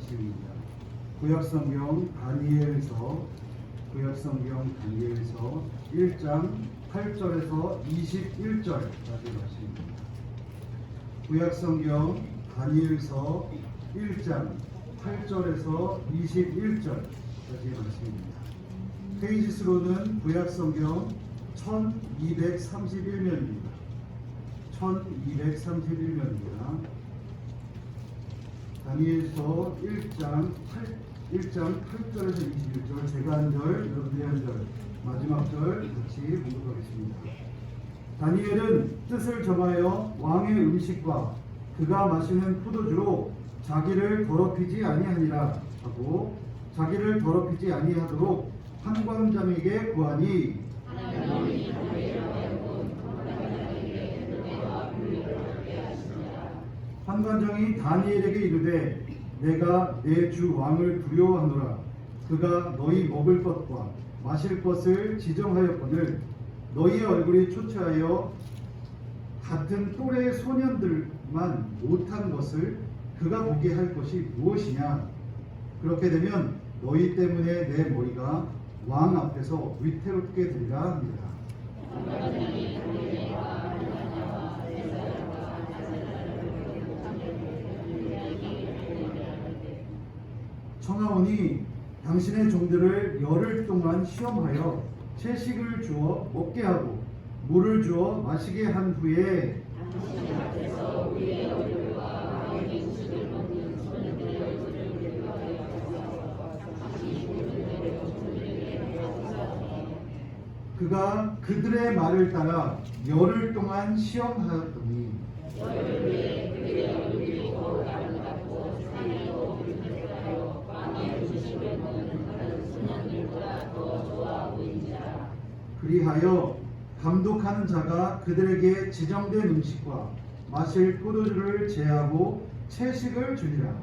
말씀입니다. 구약성경 다니엘서 1장 8절에서 21절까지 말씀입니다. 구약성경 다니엘서 1장 8절에서 21절까지 말씀입니다. 페이지 수로는 구약성경 1231면입니다. 1231면입니다. 다니엘서 1장 8절에서 21절, 제가 한 절, 여러분들이 한 절, 마지막 절 같이 공독하겠습니다. 다니엘은 뜻을 정하여 왕의 음식과 그가 마시는 포도주로 자기를 더럽히지 아니하니라 하고, 자기를 더럽히지 아니하도록 판관장에게 구하니, 판관장이 다니엘에게 이르되 내가 내 주 왕을 두려워하노라. 그가 너희 먹을 것과 마실 것을 지정하였거늘 너희의 얼굴이 초췌하여 같은 또래의 소년들만 못한 것을 그가 보게 할 것이 무엇이냐. 그렇게 되면 너희 때문에 내 머리가 왕 앞에서 위태롭게 되리라 합니다. 청하오니 당신의 종들을 열흘 동안 시험하여 채식을 주어 먹게 하고 물을 주어 마시게 한 후에 그가 그들의 말을 따라 열흘 동안 시험하였더니 그리하여 감독하는 자가 그들에게 지정된 음식과 마실 포도주를 제하고 채식을 주니라.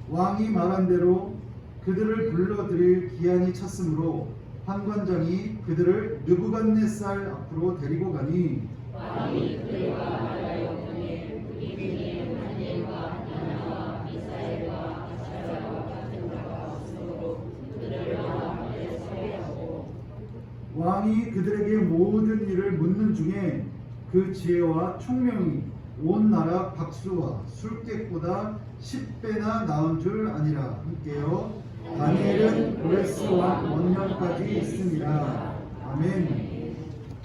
왕이 말한 대로 그들을 불러들일 기한이 찼으므로 판관장이 그들을 느부갓네살 앞으로 데리고 가니 왕이 그들과 말하였거늘 그들이 다니엘과 하나나와 미사엘과 아사랴와 같은 자가 없으므로 그들을 왕 앞에 서게 하고, 왕이 그들에게 모든 일을 묻는 중에 그 지혜와 총명이 온 나라 박수와 술객보다 10배나 나은 줄 아니라. 함께요. 다니엘은 고레스 왕 원년까지 있으니라. 아멘.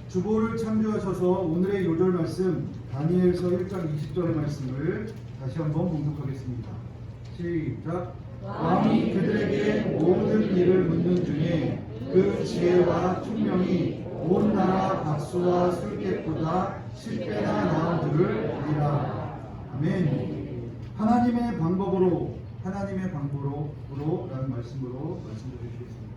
주보를 참조하셔서 오늘의 요절 말씀 다니엘서 1장 20절의 말씀을 다시 한번 봉독하겠습니다. 시작. 왕이 그들에게 모든 일을 묻는 중에 그 지혜와 총명이 온 나라 박수와 술객보다 10배나 나은 줄을 아니라. 아멘. 하나님의 방법으로 라는 말씀으로 말씀드리겠습니다.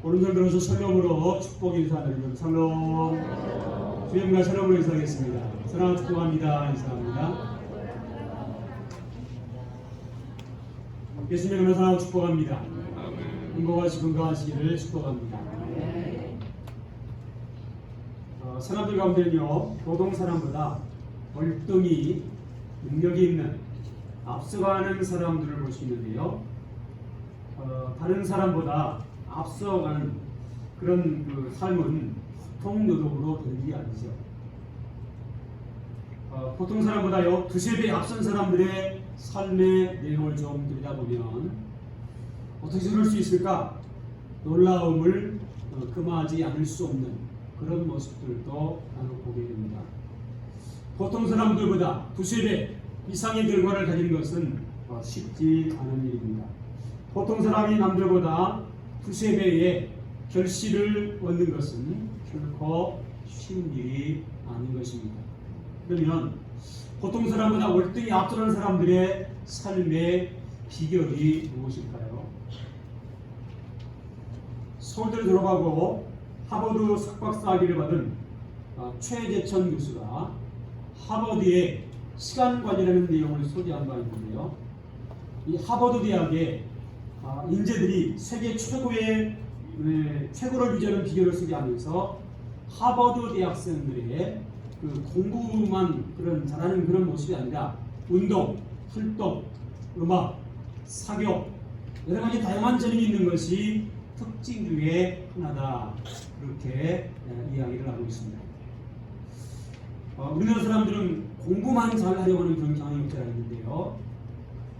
오른손 들어서 샬롬으로 축복 인사드리면 샬롬. 주님과 샬롬으로 인사하겠습니다. 사랑하고 축복합니다. 인사합니다. 예수님을 사랑하고 축복합니다. 행복하시 건강하시기를 축복합니다. 사람들 가운데는요, 보통 사람보다 월등히 능력이 있는 앞서가는 사람들을 볼 수 있는데요, 다른 사람보다 앞서가는 그런 그 삶은 보통 노동으로 되는 게 아니죠. 보통 사람보다요 두세 배 앞선 사람들의 삶의 내용을 좀 들여다보면 어떻게 그럴 수 있을까? 놀라움을 금하지 않을 수 없는 그런 모습들도 간혹 보게 됩니다. 보통 사람들보다 두세 배 이상의 결과를 가지는 것은 쉽지 않은 일입니다. 보통 사람이 남들보다 두세 배의 결실을 얻는 것은 결코 쉬운 일이 아닌 것입니다. 그러면 보통 사람보다 월등히 앞서는 사람들의 삶의 비결이 무엇일까요? 서울대를 졸업하고 하버드 석박사 학위를 받은 최재천 교수가 하버드의 시간관이라는 내용을 소개한 바 있는데요. 이 하버드 대학의 인재들이 세계 최고의 최고를 유지하는 비결을 소개하면서 하버드 대학생들의 그 공부만 잘하는 그런 모습이 아니라 운동, 활동, 음악, 사교 여러 가지 다양한 재능이 있는 것이 특징 중에 하나다. 그렇게 이야기를 하고 있습니다. 우리나라 사람들은 공부만 잘 하려고 하는 그런 경향이 없지 않아 있는데요.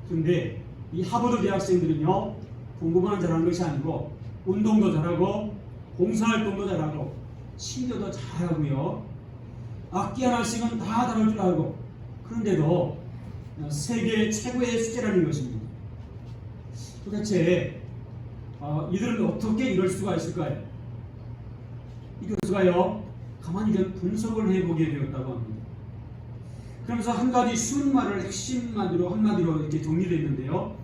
그런데 이 하버드 대학생들은요, 공부만 잘하는 것이 아니고 운동도 잘하고 봉사활동도 잘하고 치료도 잘하고요, 악기 하나씩은 다 다룰 줄 알고, 그런데도 세계 최고의 수재라는 것입니다. 도대체 이들은 어떻게 이럴 수가 있을까요? 이 교수가요, 가만히 좀 분석을 해보게 되었다고 합니다. 그러면서 한 가지 쉬운 말을 핵심만으로 한마디로 이렇게 정리를 했는데요.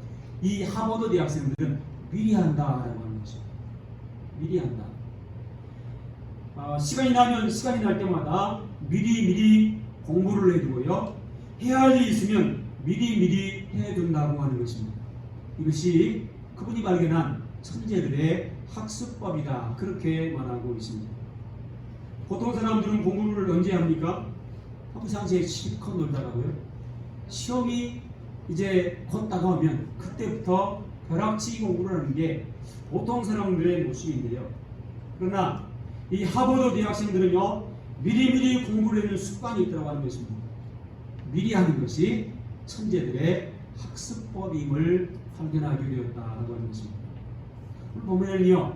이 하버드 대학생들은 미리 한다라고 하는 것이죠. 미리 한다. 시간이 날 때마다 미리 공부를 해두고요, 해야 할 일이 있으면 미리 해둔다고 하는 것입니다. 이것이 그분이 발견한 천재들의 학습법이다. 그렇게 말하고 있습니다. 보통 사람들은 공부를 언제 합니까? 평상시에 실컷 놀다가고요, 시험이 이제 곧 다가오면 그때부터 벼락치기 공부를 하는 게 보통 사람들의 모습인데요. 그러나 이 하버드 대학생들은요, 미리 공부를 하는 습관이 있다고 하는 것입니다. 미리 하는 것이 천재들의 학습법임을 발견하게 되었다고 하는 것입니다. 보면은요,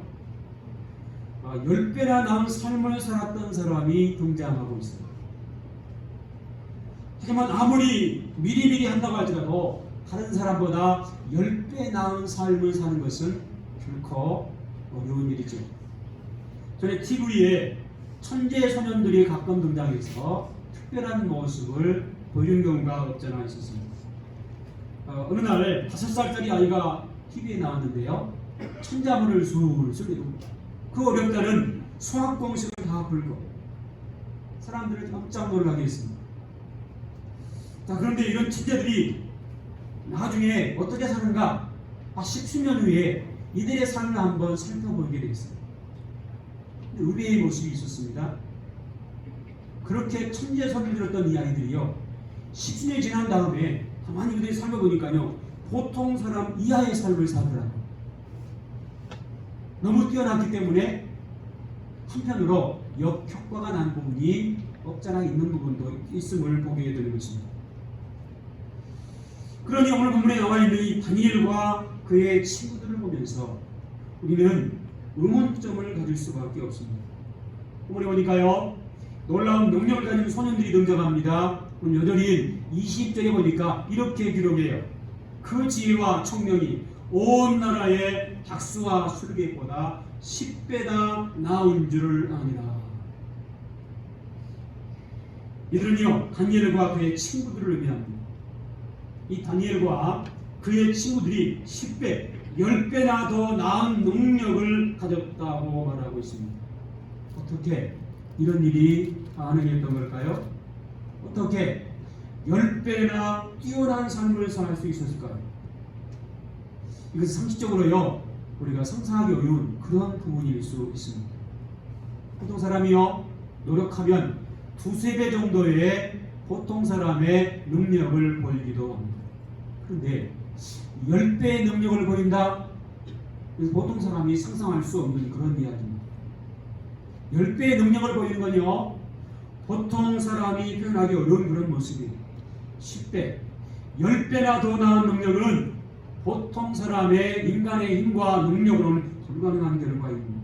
10배나 나은 삶을 살았던 사람이 등장하고 있습니다. 하지만 아무리 미리 한다고 할지라도 다른 사람보다 10배 나은 삶을 사는 것은 결코 어려운 일이죠. 전에 TV에 천재 소년들이 가끔 등장해서 특별한 모습을 보이는 경우가 없잖아 있었습니다. 어느 날 5살짜리 아이가 TV에 나왔는데요, 천자문을 술술 읽고 그 어렵다는 수학 공식을 다 풀고 사람들을 깜짝 놀라게 했습니다. 자, 그런데 이런 천재들이 나중에 어떻게 사는가, 10수년 후에 이들의 삶을 한번 살펴보게 되었습니다. 의외의 모습이 있었습니다. 그렇게 천재 소리를 들었던 이 아이들이요, 10수년이 지난 다음에 가만히 이들의 삶을 보니까요, 보통 사람 이하의 삶을 살더라고요. 너무 뛰어났기 때문에 한편으로 역효과가 난 부분이 없잖아 있는 부분도 있음을 보게 되는 것입니다. 그러니 오늘 본문에 나와 있는 이 다니엘과 그의 친구들을 보면서 우리는 의문점을 가질 수밖에 없습니다. 본문에 보니까요, 놀라운 능력을 가진 소년들이 등장합니다. 여전히 20절에 보니까 이렇게 기록해요. 그 지혜와 총명이 온 나라의 박수와 술객보다 10배나 나은 줄을 아니라. 이들은요, 다니엘과 그의 친구들을 의미합니다. 이 다니엘과 그의 친구들이 10배, 10배나 더 나은 능력을 가졌다고 말하고 있습니다. 어떻게 이런 일이 가능했던 걸까요? 어떻게 10배나 뛰어난 삶을 살 수 있었을까요? 이것은 상식적으로요, 우리가 상상하기 어려운 그런 부분일 수 있습니다. 보통 사람이요, 노력하면 2~3배 정도의 보통 사람의 능력을 보이기도 합니다. 그런데 10배의 능력을 보인다? 보통 사람이 상상할 수 없는 그런 이야기입니다. 10배의 능력을 보이는 건요, 보통 사람이 표현하기 어려운 그런 모습이에요. 10배, 10배나 더 나은 능력은 보통 사람의 인간의 힘과 능력으로는 불가능한 결과입니다.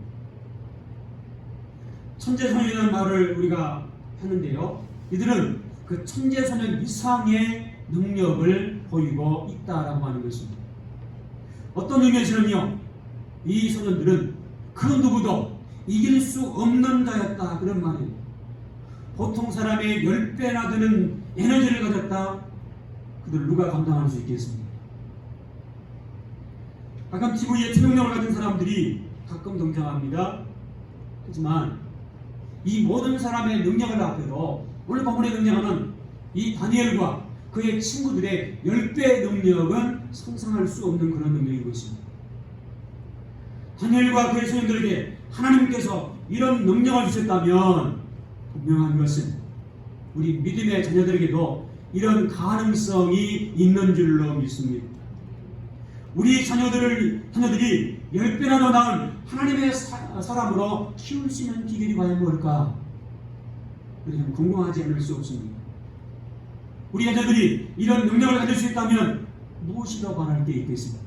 천재소년이라는 말을 우리가 하는데요, 이들은 그 천재소년 이상의 능력을 보이고 있다라고 하는 것입니다. 어떤 의미에서는요, 이 소년들은 그 누구도 이길 수 없는 자였다, 그런 말이에요. 보통 사람의 10배나 되는 에너지를 가졌다. 그들 누가 감당할 수 있겠습니다. 가끔 TV에 초능력을 가진 사람들이 가끔 등장합니다. 하지만 이 모든 사람의 능력을 앞에도 오늘 본문에 등장하는 이 다니엘과 그의 친구들의 10배의 능력은 상상할 수 없는 그런 능력인 것입니다. 다니엘과 그의 소년들에게 하나님께서 이런 능력을 주셨다면 분명한 것은 우리 믿음의 자녀들에게도 이런 가능성이 있는 줄로 믿습니다. 우리 자녀들이 10배나 더 나은 하나님의 사람으로 키울 수 있는 비결이 과연 뭘까? 우리는 궁금하지 않을 수 없습니다. 우리 자녀들이 이런 능력을 가질 수 있다면 무엇이 더 바랄 게 있겠습니까?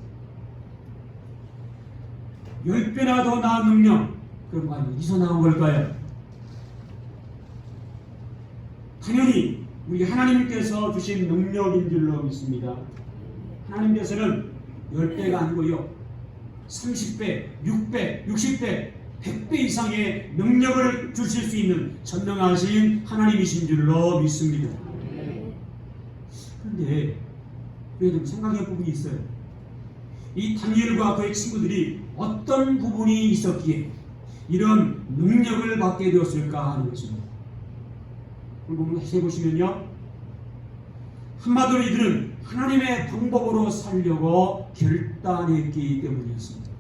10배나 더 나은 능력, 그럼 과연 어디서 나온 걸까요? 당연히 우리 하나님께서 주신 능력인 줄로 믿습니다. 하나님께서는 10배가 아니고요 30배, 6배, 60배, 100배 이상의 능력을 주실 수 있는 전능하신 하나님이신 줄로 믿습니다. 그런데 우리가 좀 생각할 부분이 있어요. 이 다니엘과 그의 친구들이 어떤 부분이 있었기에 이런 능력을 받게 되었을까 하는 것입니다. 오늘 해보시면요, 한마디로 이들은 하나님의 방법으로 살려고 결단했기 때문이었습니다.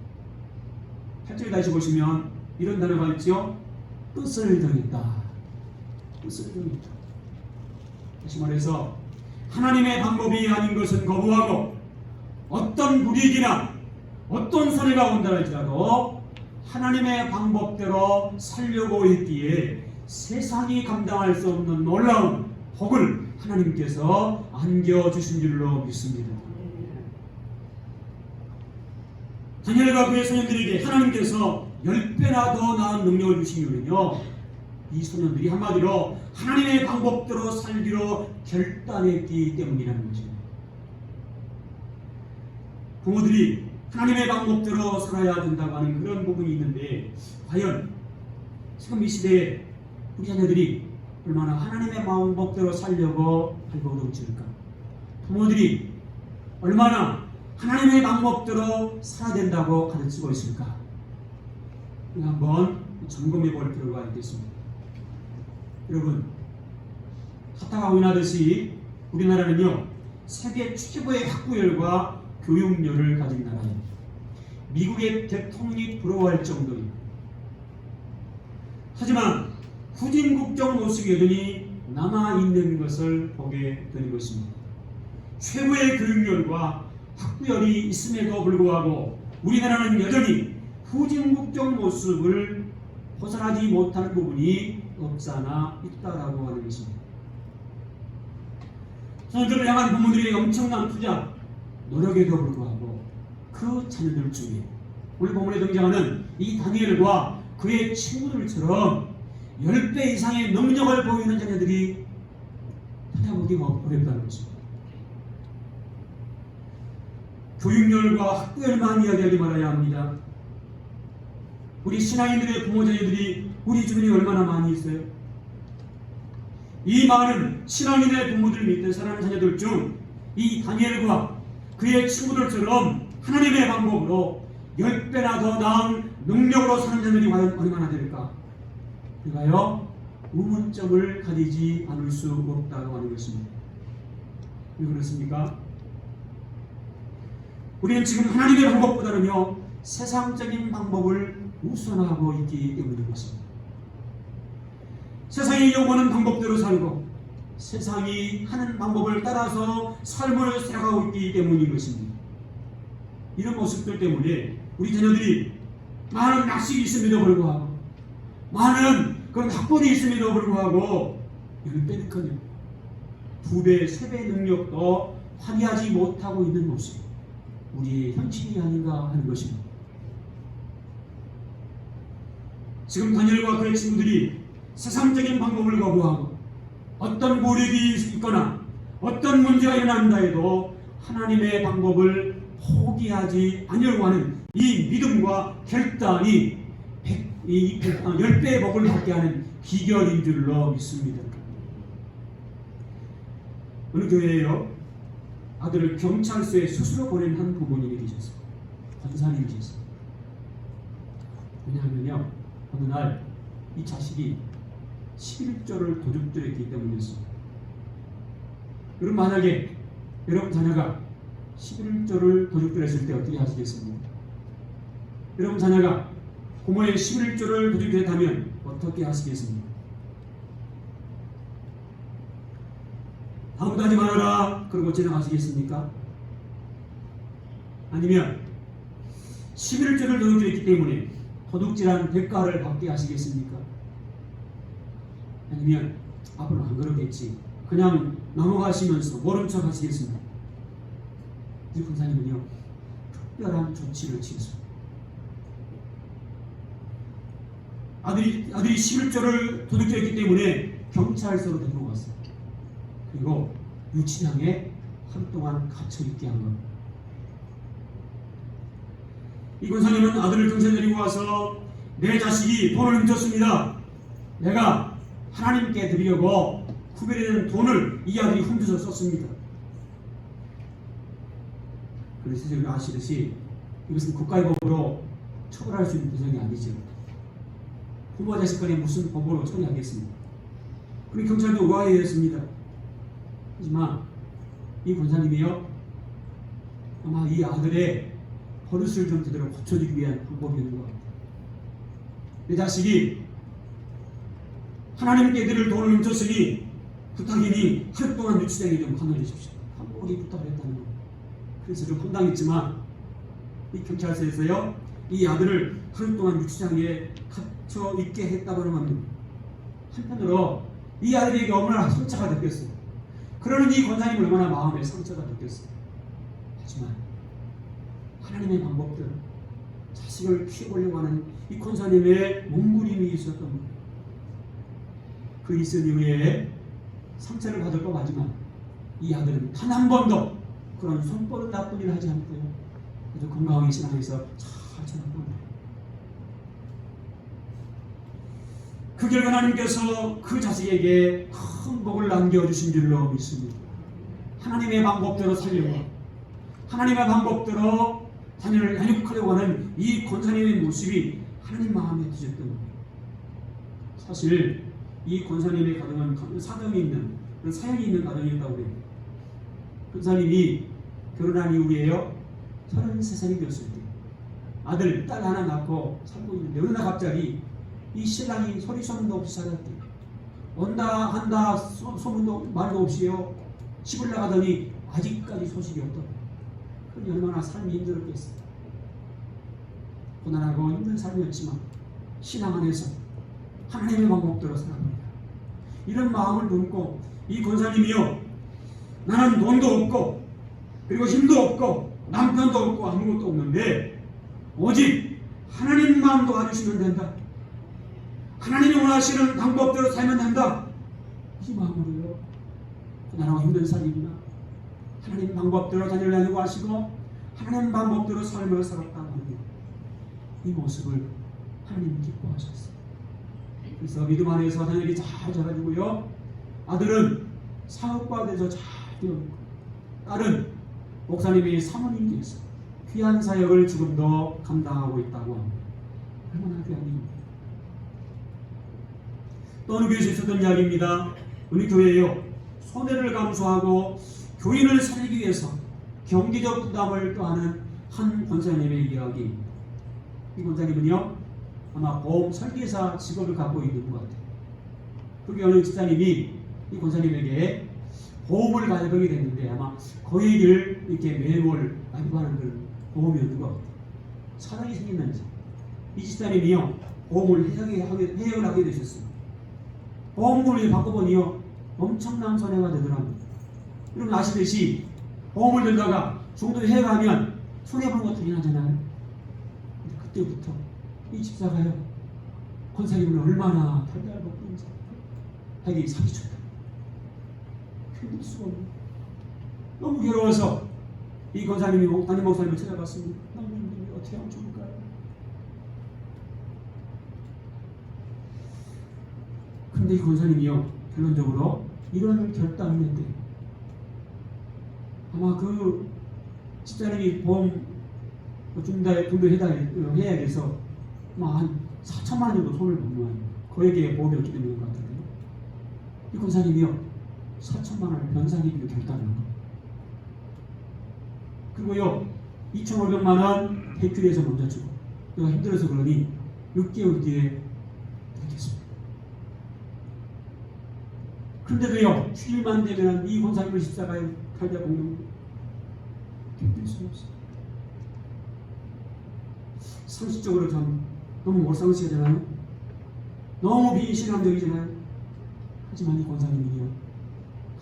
8절에 다시 보시면 이런 단어가 있죠. 뜻을 정했다. 뜻을 정했다. 다시 말해서 하나님의 방법이 아닌 것은 거부하고 어떤 불이익이나 어떤 손해가 온다 할지라도 하나님의 방법대로 살려고 했기에 세상이 감당할 수 없는 놀라운 복을 하나님께서 안겨주신 줄로 믿습니다. 다니엘과 그의 소년들에게 하나님께서 10배나 더 나은 능력을 주신 이유는요, 이 소년들이 한마디로 하나님의 방법대로 살기로 결단했기 때문이라는 것입니다. 부모들이 하나님의 방법대로 살아야 된다고 하는 그런 부분이 있는데, 과연 지금 이 시대에 우리 자녀들이 얼마나 하나님의 방법대로 살려고 발버둥칠까? 부모들이 얼마나 하나님의 방법대로 살아야 된다고 가르치고 있을까? 한번 점검해 볼 필요가 있겠습니다. 여러분, 타타가 오인하듯이 우리나라는요, 세계 최고의 학구열과 교육열을 가진 나라입니다. 미국의 대통령이 부러워할 정도입니다. 하지만 후진국적 모습이 여전히 남아있는 것을 보게 되는 것입니다. 최고의 교육열과 학구열이 있음에도 불구하고 우리나라는 여전히 후진국적 모습을 벗어나지 못하는 부분이 없잖아 있다라고 하는 것입니다. 자녀들을 향한 부모들의 엄청난 투자, 노력에도 불구하고 그 자녀들 중에 오늘 본문에 등장하는 이 다니엘과 그의 친구들처럼 10배 이상의 능력을 보이는 자녀들이 찾아보기 어렵다는 것입니다. 교육열과 학구열만 이야기하지 말아야 합니다. 우리 신앙인들의 부모 자녀들이 우리 주변에 얼마나 많이 있어요? 이 많은 신앙인의 부모들 밑에 사는 자녀들 중 이 다니엘과 그의 친구들처럼 하나님의 방법으로 10배나 더 나은 능력으로 사는 자들이 과연 얼마나 될까? 그가요, 의문점을 가지지 않을 수 없다고 하는 것입니다. 왜 그렇습니까? 우리는 지금 하나님의 방법보다는요, 세상적인 방법을 우선하고 있기 때문인 것입니다. 세상이 요구하는 방법대로 살고 세상이 하는 방법을 따라서 삶을 살아가고 있기 때문인 것입니다. 이런 모습들 때문에 우리 자녀들이 많은 낙식이 있음에도 불구하고 많은 그런 학벌이 있음에도 불구하고 이를 빼놓거든요. 2배, 3배 능력도 발휘하지 못하고 있는 모습, 우리의 현실이 아닌가 하는 것입니다. 지금 다니엘과 그의 친구들이 세상적인 방법을 거부하고 어떤 고력이 있거나 어떤 문제가 일어난다 해도 하나님의 방법을 포기하지 않으려고 하는 이 믿음과 결단이 10배의 복을 받게 하는 비결인 줄로 믿습니다. 어느 교회에요, 아들을 경찰서에 스스로 보낸 한 부모님이 계셨어요. 권사님이 계셨어요. 왜냐하면요, 어느 날 이 자식이 11조를 도둑질했기 때문이었습니다. 그럼 만약에 여러분 자녀가 11조를 도둑질했을 때 어떻게 하시겠습니까? 여러분 자녀가 부모의 11조를 도둑질했다면 어떻게 하시겠습니까? 아무도 하지 말아라 그러고 지나가시겠습니까? 아니면 11조를 도둑질했기 때문에 도둑질한 대가를 받게 하시겠습니까? 아니면 앞으로 안 그러겠지, 그냥 넘어가시면서 모른 척 하시겠습니까? 이 군사님은요, 특별한 조치를 취했습니다. 아들이 11조를 도둑질했기 때문에 경찰서로 데리고 갔어요. 그리고 유치장에 하루 동안 갇혀있게 한 겁니다. 이 군사님은 아들을 경찰에 데리고 와서 내 자식이 돈을 훔쳤습니다. 내가 하나님께 드리려고 구별되는 돈을 이 아들이 훔쳐서 썼습니다. 그래서 여러분 아시듯이 이것은 국가의 법으로 처벌할 수 있는 대상이 아니죠. 부모 자식 간에 무슨 법으로 처리하겠습니까? 그리고 경찰도 의아해했습니다. 하지만 이 권사님이요, 아마 이 아들의 버릇을 좀 제대로 고쳐주기 위한 방법이었는 것 같아요. 내 자식이 하나님께 드릴 돈을 훔쳤으니 부탁이니 하루 동안 유치장에 좀 가둬주십시오. 한복이 부탁을 했다는 겁니다. 그래서 좀 황당했지만 이 경찰서에서요, 이 아들을 하루 동안 유치장에 갇혀 있게 했다고 하는 겁니다. 한편으로 이 아들에게 얼마나 상처가 느꼈어요. 그러는 이 권사님 얼마나 마음에 상처가 느꼈어요. 하지만 하나님의 방법대로 자식을 키워보려고 하는 이 권사님의 몸부림이 있었던 겁니다. 그 있은 이후에 상처를 받을 것 같지만 이 아들은 단 한 번도 그런 손버릇 나쁜 일을 하지 않고요, 아주 건강하게 신앙에서 잘 자랐답니다. 그 결과 하나님께서 그 자식에게 큰 복을 남겨주신 줄로 믿습니다. 하나님의 방법대로 살려고, 하나님의 방법대로 자녀를 양육하려고 하는 이 권사님의 모습이 하나님 마음에 드셨던 겁니다. 사실 이 권사님의 가정은 사정이 있는, 사연이 있는 가정이었다고 해요. 권사님이 결혼한 이후에요, 33살이 되었을 때 아들, 딸 하나 낳고 살고 있는데 어느 날 갑자기 이 신랑이 소리 소문도 없이 살았대요. 온다 한다 소문도 말도 없이요, 집을 나가더니 아직까지 소식이 없더라고요. 그러니 얼마나 삶이 힘들었겠어요. 고난하고 힘든 삶이었지만 신앙 안에서 하나님의 방법대로 살아갑니다. 이런 마음을 품고 이 권사님이요, 나는 돈도 없고 그리고 힘도 없고 남편도 없고 아무것도 없는데 오직 하나님만 도와주시면 된다, 하나님이 원하시는 방법대로 살면 된다, 이 마음으로요, 고난하고 힘든 삶이구나, 하나님 방법대로 자녀를 양육하고 하시고 하나님 방법대로 삶을 살았다고 합니다. 이 모습을 하나님 기뻐하셨어요. 그래서 믿음 안에서 자녀들이 잘 자라주고요, 아들은 사업가가 돼서 잘 되었고 딸은 목사님의 사모님이 돼서 귀한 사역을 지금도 감당하고 있다고 합니다. 얼마나 귀한 일입니다. 또 어느 교회에서 있었던 이야기입니다. 우리 교회에요, 손해를 감수하고 교인을 살리기 위해서 경제적 부담을 떠하는 한 권사님의 이야기입니다. 이 권사님은요, 아마 보험 설계사 직업을 갖고 있는 것 같아요. 그게 어느 집사님이 이 권사님에게 보험을 가입하게 됐는데 아마 거액을 이렇게 매월 가입하는 그런 보험이었는 것 같아요. 사랑이 생겼는지 이 집사님이요, 보험을 해약을 하게 되셨어요. 보험금을 바꿔보니요, 엄청난 손해가 되더라고요. 여러분 아시듯이 보험을 들다가 정도 해약하면 손해보는 것들이 나잖아요. 그때부터 이 집사가요, 권사님을 얼마나 달달먹는지 자기 사기쳤다. 견딜 수가 없는, 너무 괴로워서 이 권사님이 담임 목사님을 찾아갔습니다. 남편님이 어떻게 하면 좋을까요? 그런데 이 권사님이요, 결론적으로 이런 결단을 했대요. 아마 그 집사님이 보험 중도 해야 돼서 한 4천만 원 정도 손을 보면 그에게 보험이 없기 때문인 것 같은데요. 이 권사님이요 4천만 원을 변상기비로 결단한 거. 그리고요 2,500만 원 대출에서 먼저 주고 내가 힘들어서 그러니 6개월 뒤에 되겠습니다. 그런데도요 휴일만 되면 이 권사님을 십자가에 달자 공동 견딜 수 없어요. 상식적으로 참 너무 몰상식하잖아요. 너무 비신앙적이잖아요. 하지만 이 권사님이요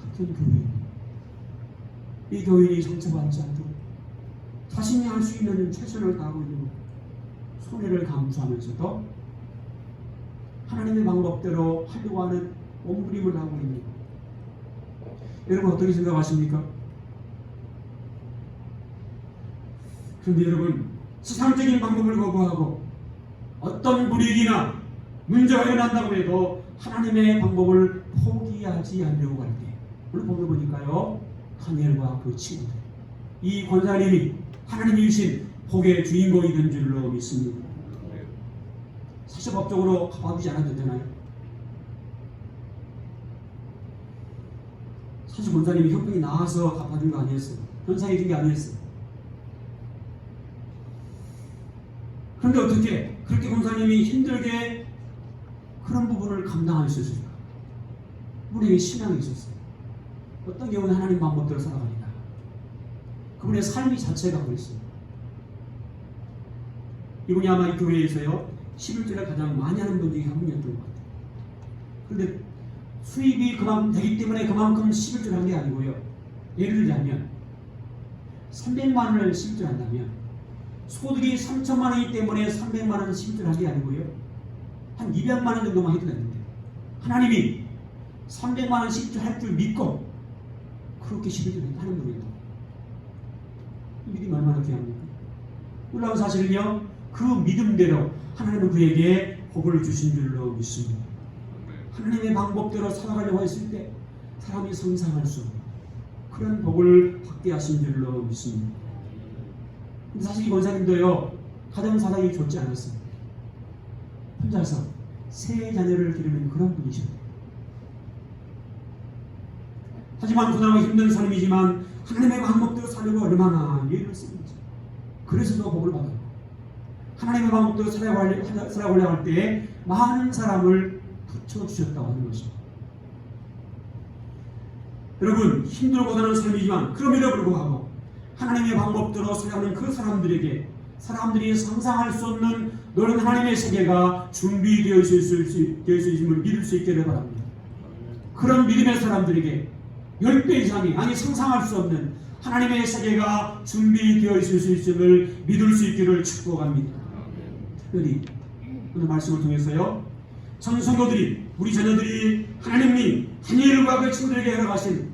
같은 교회입니다. 이 교인이 상처받지 않도록 자신이 할 수 있는 최선을 다하고 있는 손해를 감수하면서도 하나님의 방법대로 하려고 하는 몸부림을 하고 있는 것. 여러분 어떻게 생각하십니까? 그런데 여러분 세상적인 방법을 거부하고 어떤 불이익이나 문제가 일어난다고 해도 하나님의 방법을 포기하지 않으려고 할 때 오늘 보면 보니까요 다니엘과 그 친구들 이 권사님이 하나님이 주신 복의 주인공이 된 줄로 믿습니다. 사실 법적으로 갚아주지 않아도 되잖아요. 사실 권사님이 형편이 나와서 갚아준 거 아니었어요. 현상이 준 게 아니었어요. 그런데 어떻게 그렇게 권사님이 힘들게 그런 부분을 감당할 수 있을까? 우리에게 신앙이 있었어요. 어떤 경우는 하나님 방법대로 살아가니까 그분의 삶이 자체가 그랬어요. 이분이 아마 이 교회에서요 11조를 가장 많이 하는 분 중에 한 분이었던 것 같아요. 그런데 수입이 그만큼 되기 때문에 그만큼 11조를 한 게 아니고요. 예를 들자면 300만 원을 11조를 한다면 소득이 3천만 원이기 때문에 300만 원을 11조를 한 게 아니고요. 한 200만 원 정도만 해도 되는데 하나님이 300만 원 11조 할 줄 믿고 그렇게 11조를 하는 분이에요. 믿음이 얼마나 귀합니까? 놀라운 사실은요 그 믿음대로 하나님은 그에게 복을 주신 줄로 믿습니다. 하나님의 방법대로 살아가려고 했을 때 사람이 상상할 수 없는 그런 복을 받게 하신 줄로 믿습니다. 근데 사실 이 권사님도요 가정 사정이 좋지 않았어요. 혼자서 세 자녀를 기르는 그런 분이셨어요. 하지만 고단하고 힘든 삶이지만 하나님의 방법대로 살려고 얼마나 예를 쓰는지 그래서 더 복을 받아요. 하나님의 방법대로 살아가려고 할 때에 많은 사람을 붙여주셨다고 하는 것입니다. 여러분 힘들고단한 삶이지만 그럼에도 불구하고 하나님의 방법대로 살아가는 그 사람들에게 사람들이 상상할 수 없는 노는 하나님의 세계가 준비되어 있음을 믿을 수 있기를 바랍니다. 그런 믿음의 사람들에게 10배 이상의 아니 상상할 수 없는 하나님의 세계가 준비되어 있을 수 있음을 믿을 수 있기를 축복합니다. 특별히 오늘 말씀을 통해서요 성도들이 우리 자녀들이 하나님이 다니엘과 그 친구들에게 허락하신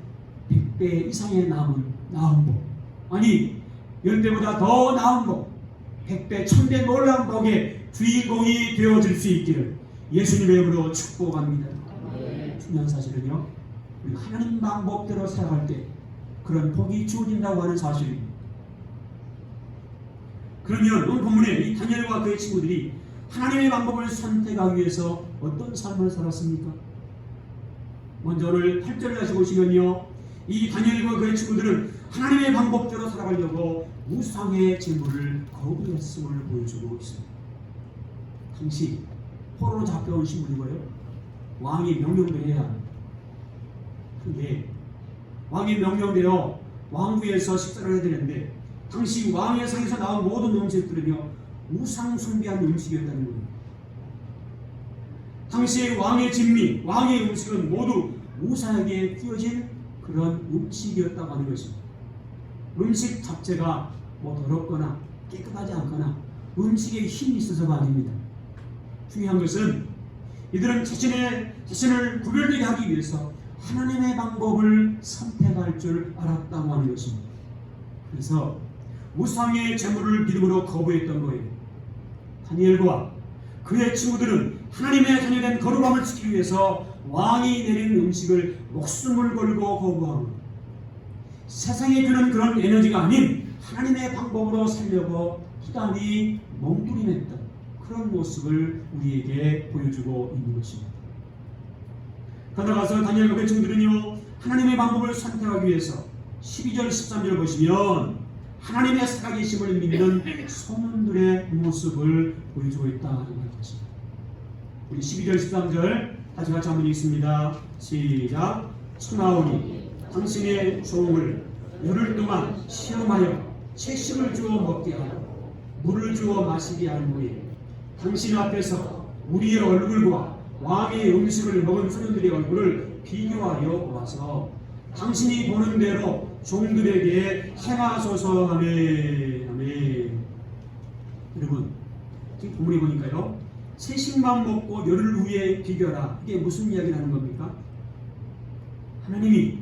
100배 이상의 나은 복 아니 10배보다 더 나은 복 100배 1000배 놀라운 복의 주인공이 되어질 수 있기를 예수님의 이름으로 축복합니다. 중요한 사실은요 우리 하나님 방법대로 살아갈 때 그런 복이 주어진다고 하는 사실입니다. 그러면 오늘 본문에 이 다니엘과 그의 친구들이 하나님의 방법을 선택하기 위해서 어떤 삶을 살았습니까? 먼저 오늘 8절을 다시 보시면요 이 다니엘과 그의 친구들은 하나님의 방법대로 살아가려고 우상의 제물을 거부했음을 보여주고 있습니다. 당시 포로로 잡혀온 신분이고요 왕이 명령을 해야 합니다. 그런데 왕이 명령대로 왕궁에서 식사를 해야 되는데 당시 왕의 상에서 나온 모든 음식들은요 우상 숭배한 음식이었다는 겁니다. 당시의 왕의 진미, 왕의 음식은 모두 우상에게 끼워진 그런 음식이었다고 하는 것입니다. 음식 자체가 뭐 더럽거나 깨끗하지 않거나 음식에 힘이 있어서가 아닙니다. 중요한 것은 이들은 자신을 구별되게 하기 위해서 하나님의 방법을 선택할 줄 알았다고 하는 것입니다. 그래서 우상의 제물을 믿음으로 거부했던 거예요. 다니엘과 그의 친구들은 하나님의 자녀된 거룩함을 지키기 위해서 왕이 내린 음식을 목숨을 걸고 거부하고 세상에 주는 그런 에너지가 아닌 하나님의 방법으로 살려고 부단히 몸부림했던 그런 모습을 우리에게 보여주고 있는 것입니다. 그러나가서 다니엘과 그 친구들은요, 하나님의 방법을 선택하기 위해서 12절 13절 보시면 하나님의 살아계심을 믿는 소문들의 모습을 보여주고 있다는 것입니다. 우리 12절 13절 다시 같이 한번 읽습니다. 시작. 청하오니 당신의 종을 열흘 동안 시험하여 채식을 주어 먹게 하고 물을 주어 마시게 한 후에 당신 앞에서 우리의 얼굴과 왕의 음식을 먹은 소년들의 얼굴을 비교하여 보아서 당신이 보는 대로 종들에게 행하소서 하며. 아멘. 여러분, 지금 본문에 보니까요, 채식만 먹고 열흘 후에 비교하라. 이게 무슨 이야기를 하는 겁니까? 하나님이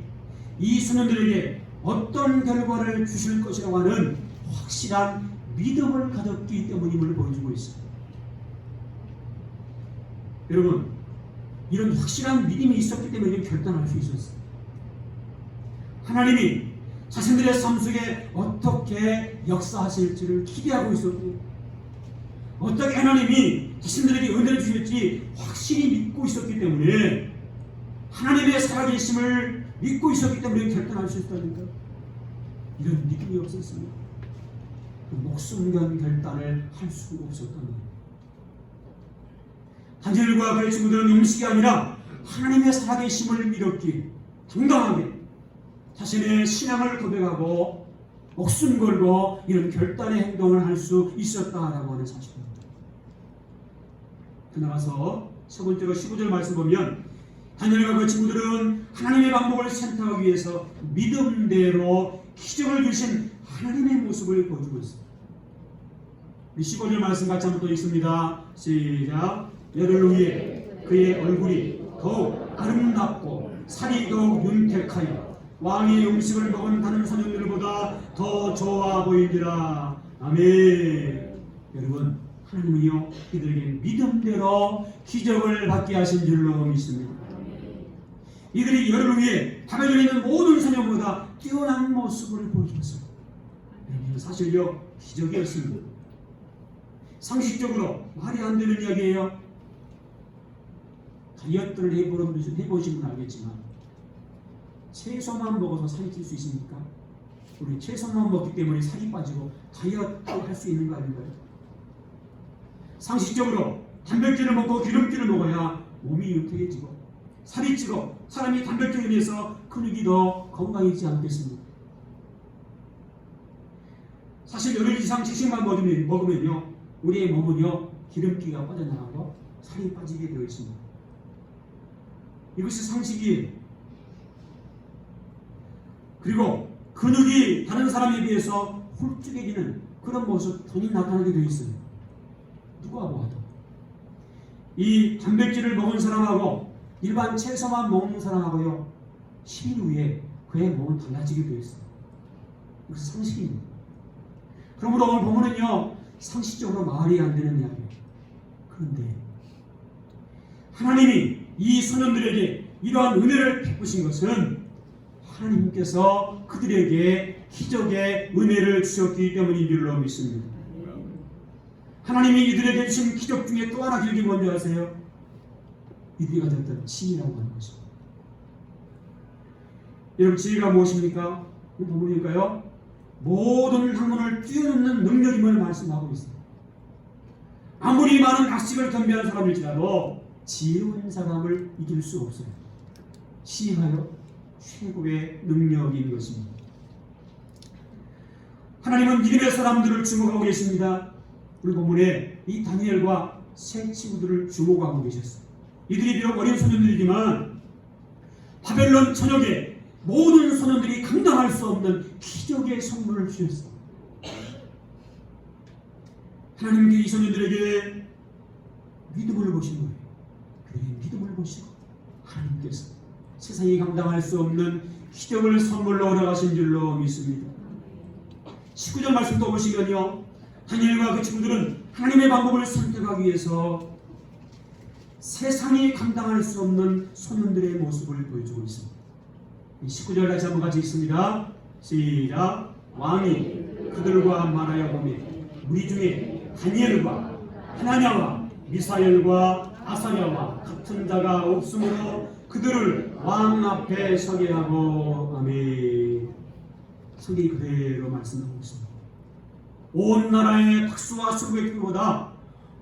이 소년들에게 어떤 결과를 주실 것이라고 하는 확실한 믿음을 가졌기 때문임을 보여주고 있습니다. 여러분, 이런 확실한 믿음이 있었기 때문에 이런 결단할 수 있었어요. 하나님이 자신들의 삶 속에 어떻게 역사하실지를 기대하고 있었고, 어떻게 하나님이 자신들에게 은혜를 주실지 확실히 믿고 있었기 때문에, 하나님의 살아계심을 믿고 있었기 때문에 결단할 수 있다니까. 이런 믿음이 없었으면 목숨 건 결단을 할 수 없었단 말이에요. 다니엘과 그의 친구들은 음식이 아니라 하나님의 살아계심을 믿었기에 당당하게 자신의 신앙을 고백하고 목숨 걸고 이런 결단의 행동을 할 수 있었다라고 하는 사실입니다. 그나가서 세 번째로 15절 말씀 보면 다니엘과 그 친구들은 하나님의 방법을 선택하기 위해서 믿음대로 기적을 주신 하나님의 모습을 보여주고 있습니다. 15절 말씀 같이 한번 또 읽습니다. 시작. 열흘 후에 그의 얼굴이 더욱 아름답고 살이 더욱 윤택하여 왕의 음식을 먹은 다른 소년들보다 더 좋아 보이니라. 아멘. 여러분, 하나님은요, 이들에게 믿음대로 기적을 받게 하신 줄로 믿습니다. 이들이 열흘 후에 바벨론에 있는 모든 소년보다 뛰어난 모습을 보여줬어요. 여러분, 사실요, 기적이었습니다. 상식적으로 말이 안 되는 이야기예요. 다이어트를 해보신 분 알겠지만 채소만 먹어서 살이 찔 수 있습니까? 우리 채소만 먹기 때문에 살이 빠지고 다이어트 할 수 있는 거 아닌가요? 상식적으로 단백질을 먹고 기름기를 먹어야 몸이 윤택해지고 살이 찌고 사람이 단백질에 비해서 근육이 더 건강해지지 않겠습니까? 사실 열흘 이상 채식만 먹으면요, 우리의 몸은요, 기름기가 빠져나가고 살이 빠지게 되어 있습니다. 이것이 상식이에요. 그리고 근육이 다른 사람에 비해서 홀쭉해지는 그런 모습 돈이 나타나게 되어 있어요. 누가 보아도. 이 단백질을 먹은 사람하고 일반 채소만 먹는 사람하고요, 10일 후에 그의 몸은 달라지게 되어 있어요. 이것이 상식입니다. 그러므로 오늘 본문은요, 상식적으로 말이 안 되는 이야기예요. 그런데 하나님이 이 소년들에게 이러한 은혜를 베푸신 것은 하나님께서 그들에게 기적의 은혜를 주셨기 때문인 줄로 믿습니다. 하나님이 이들에게 주신 기적 중에 또 하나 기적이 뭔지 아세요? 이들이 가졌던 지혜라고 하는 것입니다. 여러분, 지혜가 무엇입니까? 이 부분이니까요, 모든 학문을 뛰어넘는 능력임을 말씀하고 있습니다. 아무리 많은 학식을 겸비한 사람일지라도 지혜로운 사람을 이길 수 없어요. 지혜하여 최고의 능력인 것입니다. 하나님은 믿음의 사람들을 주목하고 계십니다. 오늘 본문에 이 다니엘과 세 친구들을 주목하고 계셨어요. 이들이 비록 어린 소년들이지만 바벨론 전역에 모든 소년들이 감당할 수 없는 기적의 선물을 주셨어요. 하나님께 이 소년들에게 믿음을 보신 거예요. 그들에게 믿음을 보시고 하나님께서 세상이 감당할 수 없는 기적을 선물로 허락하신 줄로 믿습니다. 19절 말씀 또 보시면요, 다니엘과 그 친구들은 하나님의 방법을 선택하기 위해서 세상이 감당할 수 없는 소년들의 모습을 보여주고 있습니다. 19절 다시 한번 같이 읽습니다. 시작. 왕이 그들과 말하여 보매 우리 중에 다니엘과 하나냐와 미사엘과 아사랴와 같은 자가 없으므로 그들을 왕 앞에 서게 하고. 아멘. 성경이 그대로 말씀하고 있습니다. 온 나라의 박수와 수고객보다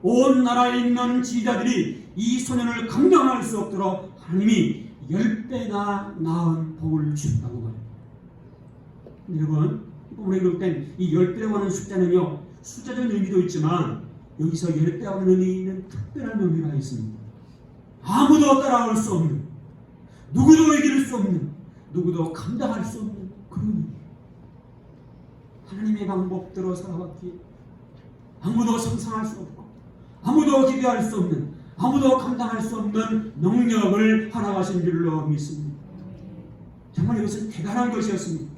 온 나라에 있는 지휘자들이 이 소년을 감당할 수 없도록 하나님이 10배나 나은 복을 주셨다고 말합니다. 여러분, 우리 볼 땐 이 10배라고 하는 숫자는요, 숫자적인 의미도 있지만 여기서 10배라고 하는 의미는 특별한 의미가 있습니다. 아무도 따라올 수 없는, 누구도 이길 수 없는, 누구도 감당할 수 없는 그런 의미. 하나님의 방법대로 살아왔기에 아무도 상상할 수 없고 아무도 기대할 수 없는, 아무도 감당할 수 없는 능력을 허락하신 줄로 믿습니다. 정말 이것은 대단한 것이었습니다.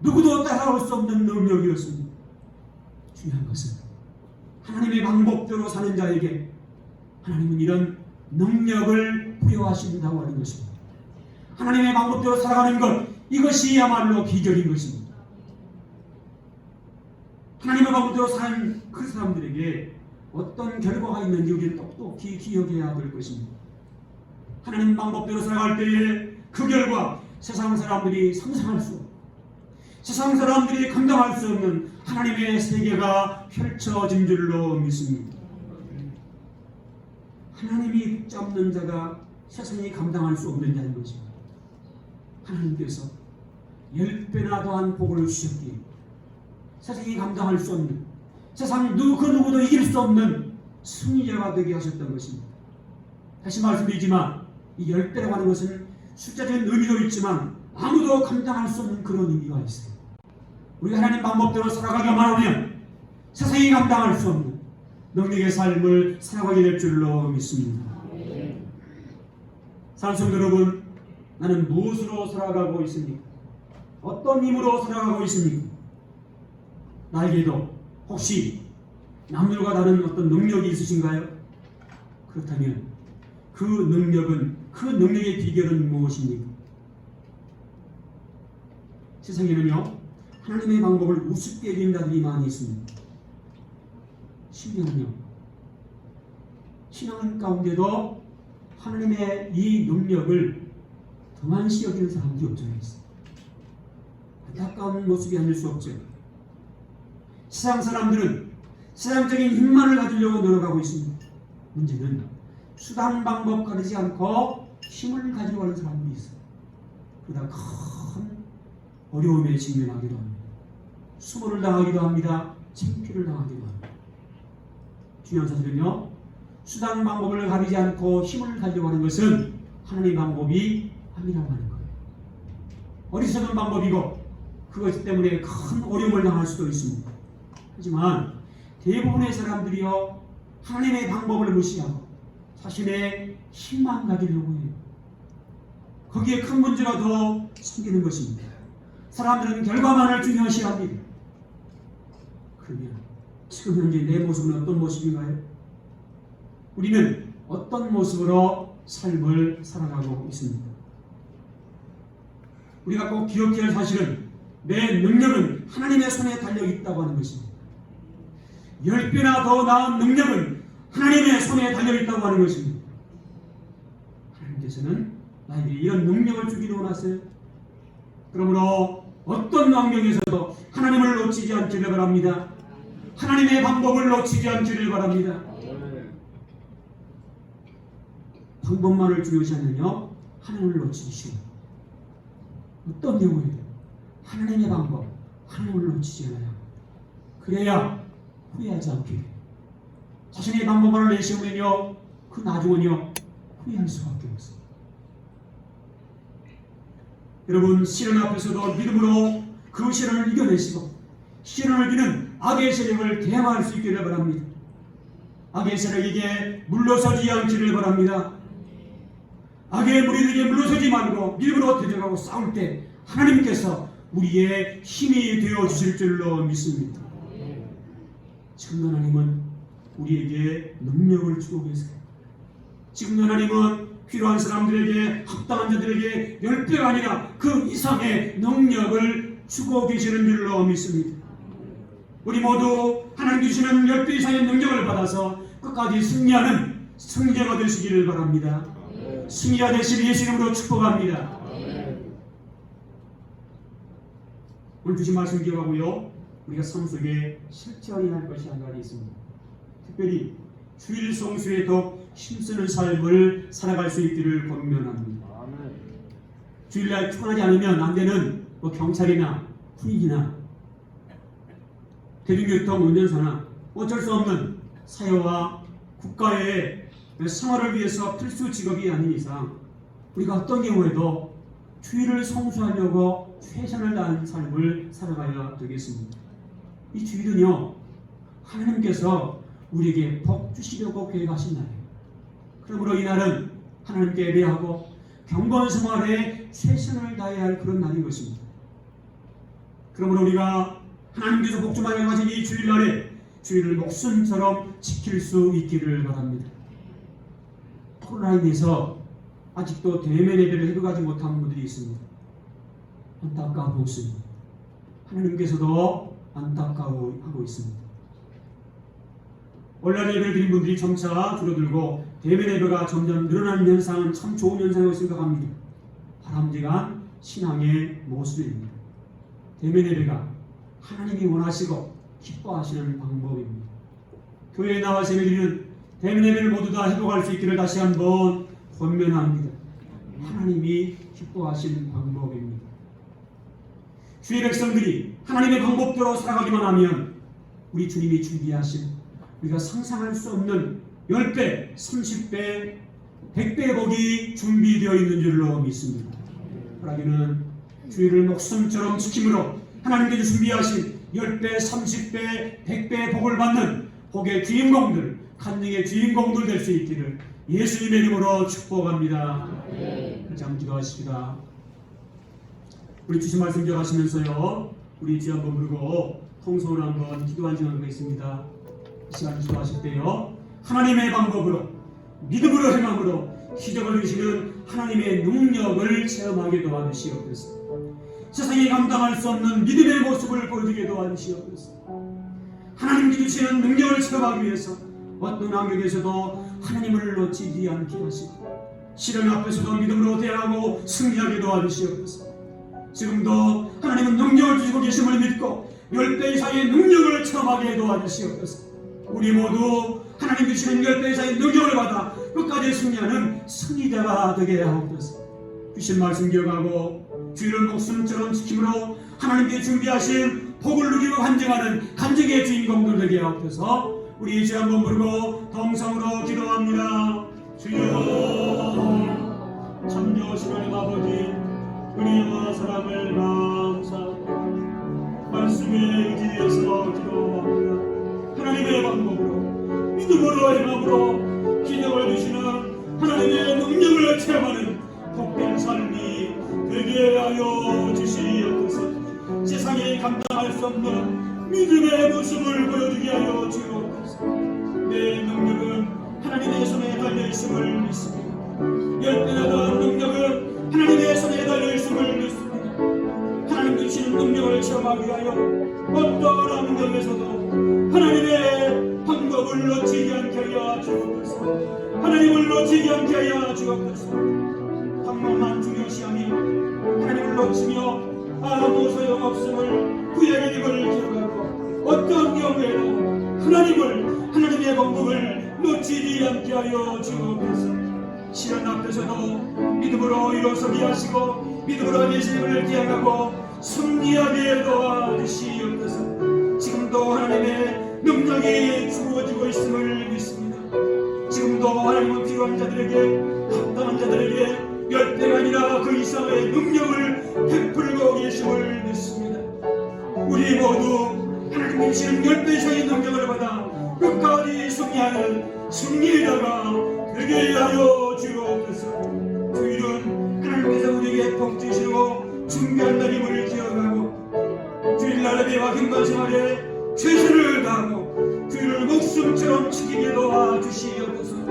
누구도 따라올 수 없는 능력이었습니다. 중요한 것은 하나님의 방법대로 사는 자에게 하나님은 이런 능력을 부여하신다고 하는 것입니다. 하나님의 방법대로 살아가는 것, 이것이야말로 비결인 것입니다. 하나님의 방법대로 사는 그 사람들에게 어떤 결과가 있는지 우리는 똑똑히 기억해야 될 것입니다. 하나님 방법대로 살아갈 때에 그 결과 세상 사람들이 상상할 수 없고 세상 사람들이 감당할 수 없는 하나님의 세계가 펼쳐진 줄로 믿습니다. 하나님이 붙잡는 자가 세상이 감당할 수 없는 자인 것입니다. 하나님께서 10배나 더한 복을 주셨기에 세상이 감당할 수 없는, 세상 그 누구도 이길 수 없는 승리자가 되게 하셨던 것입니다. 다시 말씀드리지만 이 10배라고 하는 것은 숫자적인 의미도 있지만 아무도 감당할 수 없는 그런 의미가 있어요. 우리가 하나님 방법대로 살아가기만 하면 세상이 감당할 수 없는 능력의 삶을 살아가게 될 줄로 믿습니다. 사랑하는 성도 여러분, 나는 무엇으로 살아가고 있습니까? 어떤 힘으로 살아가고 있습니까? 나에게도 혹시 남들과 다른 어떤 능력이 있으신가요? 그렇다면 그 능력의 비결은 무엇입니까? 세상에는요, 하나님의 방법을 우습게 여기는 자들이 많이 있습니다. 심지어는요, 신앙 가운데도 하나님의 이 능력을 등한시 여기는 사람들이 없잖아 있어요. 안타까운 모습이 아닐 수 없죠. 세상 사람들은 세상적인 힘만을 가지려고 노력하고 있습니다. 문제는 수단 방법 가리지 않고 힘을 가지고 가는 사람들이 있어요. 그러다 큰 어려움에 직면하기도 합니다. 수모를 당하기도 합니다. 창피를 당하기도 합니다. 중요한 사실은요, 수단 방법을 가리지 않고 힘을 가지고 하는 것은 하나님의 방법이 아니라고 하는 거예요. 어리석은 방법이고 그것 때문에 큰 어려움을 당할 수도 있습니다. 하지만 대부분의 사람들이요, 하나님의 방법을 무시하고 자신의 힘만 가지려고 해요. 거기에 큰 문제가 더 생기는 것입니다. 사람들은 결과만을 중요시합니다. 그러면 지금 현재 내 모습은 어떤 모습인가요? 우리는 어떤 모습으로 삶을 살아가고 있습니다. 우리가 꼭 기억해야 할 사실은 내 능력은 하나님의 손에 달려 있다고 하는 것입니다. 10배나 더 나은 능력은 하나님의 손에 달려 있다고 하는 것입니다. 하나님께서는 나에게 이런 능력을 주기로 원하세요. 그러므로 어떤 환경에서도 하나님을 놓치지 않기를 바랍니다. 하나님의 방법을 놓치지 않기를 바랍니다. 방법만을 중요시하면요, 하나님을 놓치기 쉬워요. 어떤 경우에도 하나님의 방법, 하나님을 놓치지 않아요. 그래야 후회하지 않게 돼요. 자신의 방법만을 내세우면요, 그 나중은요, 후회할 수밖에 없어요. 여러분, 시련 앞에서도 믿음으로 그 시련을 이겨내시고 시련을 이기는 악의 세력을 대항할 수 있기를 바랍니다. 악의 세력에게 물러서지 않기를 바랍니다. 악의 무리들에게 물러서지 말고 믿음으로 대적하고 싸울 때 하나님께서 우리의 힘이 되어 주실 줄로 믿습니다. 지금 하나님은 우리에게 능력을 주고 계세요. 지금 하나님은 필요한 사람들에게, 합당한 자들에게 10배가 아니라 그 이상의 능력을 주고 계시는 줄로 믿습니다. 우리 모두 하나님 주시는 10배 이상의 능력을 받아서 끝까지 승리하는 승리자가 되시기를 바랍니다. 승리자 되실 예수 이름으로 축복합니다. 오늘 주신 말씀 기억하고요. 우리가 삶 속에 실천해야 할 것이 한 가지 있습니다. 특별히 주일 성수에 더 힘쓰는 삶을 살아갈 수 있기를 권면합니다. 주일날 출근하지 않으면 안 되는 경찰이나 군인이나 대중교통 운전사나 어쩔 수 없는 사회와 국가의 생활을 위해서 필수 직업이 아닌 이상 우리가 어떤 경우에도 주일을 성수하려고 최선을 다하는 삶을 살아가야 되겠습니다. 이 주일은요, 하나님께서 우리에게 복 주시려고 계획하신 날이에요. 그러므로 이 날은 하나님께 예배하고 경건 생활에 최선을 다해야 할 그런 날인 것입니다. 그러므로 우리가 하나님께서 복 좀 많이 가진 이 주일날에 주일을 목숨처럼 지킬 수 있기를 바랍니다. 코로나에 대해서 아직도 대면 예배를 해도가지 못한 분들이 있습니다. 안타까워 보습니다. 하나님께서도 안타까워하고 있습니다. 온라인 예배를 드린 분들이 점차 줄어들고 대면 예배가 점점 늘어나는 현상은 참 좋은 현상이라고 생각합니다. 바람직한 신앙의 모습입니다. 대면 예배가 하나님이 원하시고 기뻐하시는 방법입니다. 교회에 나와서 예배드리는 대면 예배를 모두 다 회복할 수 있기를 다시 한번 권면합니다. 하나님이 기뻐하신 방법입니다. 주의 백성들이 하나님의 방법대로 살아가기만 하면 우리 주님이 준비하신 우리가 상상할 수 없는 10배, 30배, 100배의 복이 준비되어 있는 줄로 믿습니다. 그러기는 주의를 목숨처럼 지킴으로 하나님께서 준비하신 10배, 30배, 100배의 복을 받는 복의 주인공들, 간증의 주인공들 될 수 있기를 예수님의 이름으로 축복합니다. 같이 한번 기도하십시다. 우리 주신 말씀 기억하시면서요, 우리 주 한번 부르고 통성을 한번 기도한 시간이 있습니다. 이 시간 기도하실 때요, 하나님의 방법으로 믿음으로 행함으로 기적을 주시는 하나님의 능력을 체험하게 도와주시옵소서. 세상이 감당할 수 없는 믿음의 모습을 보여주게 도와주시옵소서. 하나님께 주시는 능력을 체험하기 위해서 어떤 환경에서도 하나님을 놓치지 않게 하시고 시련 앞에서도 믿음으로 대하고 승리하게 도와주시옵소서. 지금도 하나님은 능력을 주시고 계심을 믿고 10배 이상의 능력을 체험하게 도와주시옵소서. 우리 모두 하나님 주시는 10배 이상의 능력을 받아 끝까지 승리하는 승리자가 되게 하옵소서. 주신 말씀 기억하고 주의를 목숨처럼 지킴으로 하나님께 준비하신 복을 누리고 간증하는 간증의 주인공들 되게 하옵소서. 우리 이제 한번 부르고 동성으로 기도합니다. 주여, 참 좋으신 하나님 아버지, 은혜와 사랑을 감사합니다. 말씀에 의지해서 기도합니다. 하나님의 방법으로 믿음으로 행함으로 기적을 주시는 하나님의 능력을 체험하는 복된 삶이 되게 하여 주시옵소서. 세상에 감당할 수 없는 믿음의 모습을 보여주게 하여 주옵소서. 내 능력은 하나님의 손에 달려있음을 믿습니다. 10배나 더한 능력은 하나님의 손에 달려있음을 믿습니다. 하나님 주시는 능력을 체험하기 위하여 어떠한 환경에서도 하나님의 방법을 놓치지 않게 하여 주옵소서. 하나님을 놓치지 않게 하여 주옵소서. 방법만 중요시하며 하나님을 놓치며 아무 소용없음을 구약의 입을 기억하고 어떤 경우에도 하나님의 방법을 놓치지 않게 하여 주옵소서. 시련 앞에서도 믿음으로 일어서게 하시고 믿음으로 예수님을 기억하고 승리하게 도와주시옵소서. 지금도 하나님의 능력이 주어지고 있음을 믿습니다. 지금도 하나님은 필요한 자들에게 합당한 자들에게 10배가 아니라 그 이상의 능력을 베풀고 계심을 믿습니다. 우리 모두 하나님 주시는 10배 이상의 능력을 받아 끝까지 승리하는 승리자가 되게 하여 주옵소서. 주일은 하나님께서 우리에게 복 주시고 준비한 날임을 기억하고 주일날 예배와 경건 생활에 최선을 다하고 주일을 목숨처럼 지키게 도와주시옵소서.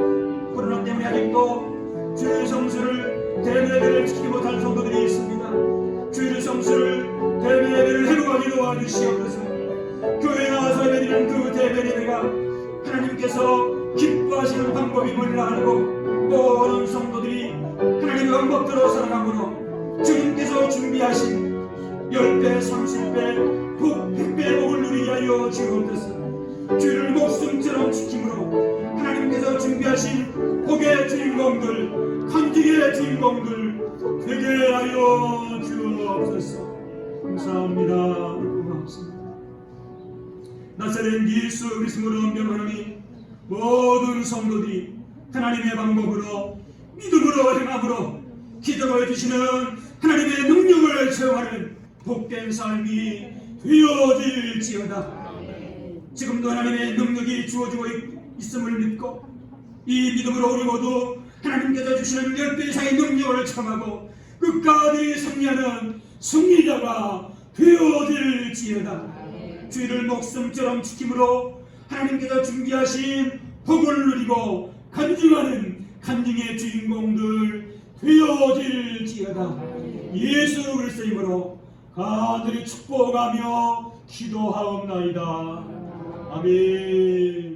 코로나 때문에 아직도 주일 성수를 대면 예배를 지키지 못한 성도들이 있습니다. 주일 성수를 대면 예배를 회복하게 도와주시옵소서. 교회에 나와서 예배드리는 그 대면 예배가 하나님께서 기도하시는 방법이 몰라 알고 또 어느 성도들이 하나님의 방법대로 살아가므로 주님께서 준비하신 10배, 30배, 100배의 복을 누리게 하여 주옵소서. 주를 목숨처럼 지킴으로 하나님께서 준비하신 복의 주인공들, 간증의 주인공들 되게 하여 주옵소서. 감사합니다. 고맙습니다. 나사렛 예수 그리스도로 명하노니 모든 성도들이 하나님의 방법으로 믿음으로 행함으로 기도해 주시는 하나님의 능력을 체험하는 복된 삶이 되어질지어다. 지금도 하나님의 능력이 주어지고 있음을 믿고 이 믿음으로 우리 모두 하나님께서 주시는 10배 이상의 능력을 체험하고 끝까지 승리하는 승리자가 되어질지어다. 주의를 목숨처럼 지킴으로 하나님께서 준비하신 복을 누리고 간증하는 간증의 주인공들 되어질지어다. 예수 그리스도 이름으로 간절히 축복하며 기도하옵나이다. 아멘.